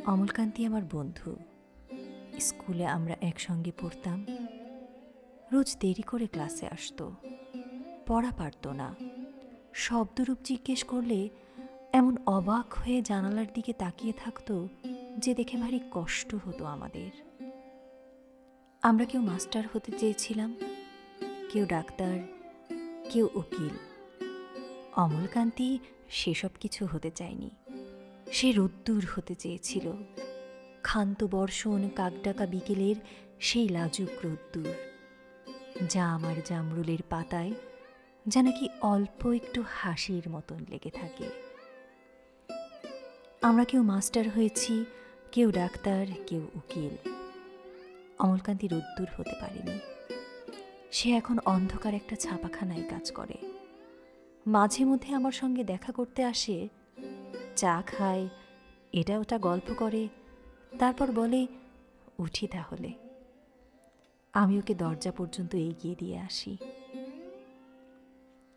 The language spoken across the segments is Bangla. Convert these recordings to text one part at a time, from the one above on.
অমলকান্তি আমার বন্ধু। স্কুলে আমরা একসঙ্গে পড়তাম। রোজ দেরি করে ক্লাসে আসতো, পড়া পারত না। শব্দরূপ জিজ্ঞেস করলে এমন অবাক হয়ে জানালার দিকে তাকিয়ে থাকতো যে দেখে ভারী কষ্ট হতো আমাদের। আমরা কেউ মাস্টার হতে চেয়েছিলাম, কেউ ডাক্তার, কেউ উকিল। অমলকান্তি সেসব কিছু হতে চায়নি। সে রোদ্দুর হতে চেয়েছিল, ক্ষান্ত বর্ষণ কাকডাকা বিকেলের সেই লাজুক রোদ্দুর, যা আমার জামরুলের পাতায় যা নাকি অল্প একটু হাসির মতন লেগে থাকে। আমরা কেউ মাস্টার হয়েছি, কেউ ডাক্তার, কেউ উকিল। অমলকান্তি রোদ্দুর হতে পারেনি। সে এখন অন্ধকার একটা ছাপাখানায় কাজ করে। মাঝে মধ্যে আমার সঙ্গে দেখা করতে আসে, চা খায়, এটা ওটা গল্প করে, তারপর বলে, উঠি তাহলে। আমি ওকে দরজা পর্যন্ত এগিয়ে দিয়ে আসি।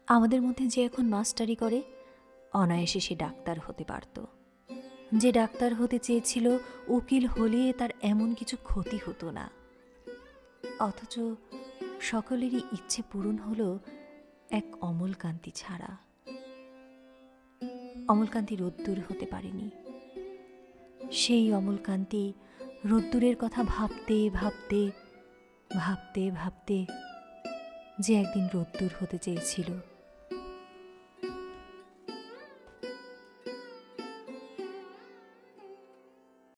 আমাদের মধ্যে যে এখন মাস্টারি করে, অনায়াসে সে ডাক্তার হতে পারত। যে ডাক্তার হতে চেয়েছিল, উকিল হলে তার এমন কিছু ক্ষতি হতো না। অথচ সকলেরই ইচ্ছে পূরণ হলো এক অমলকান্তি ছাড়া। অমলকান্তি রোদ্দুর হতে পারেনি। সেই অমলকান্তি রোদ্দুরের কথা ভাবতে ভাবতে ভাবতে ভাবতে যে একদিন রোদ্দুর হতে চেয়েছিল।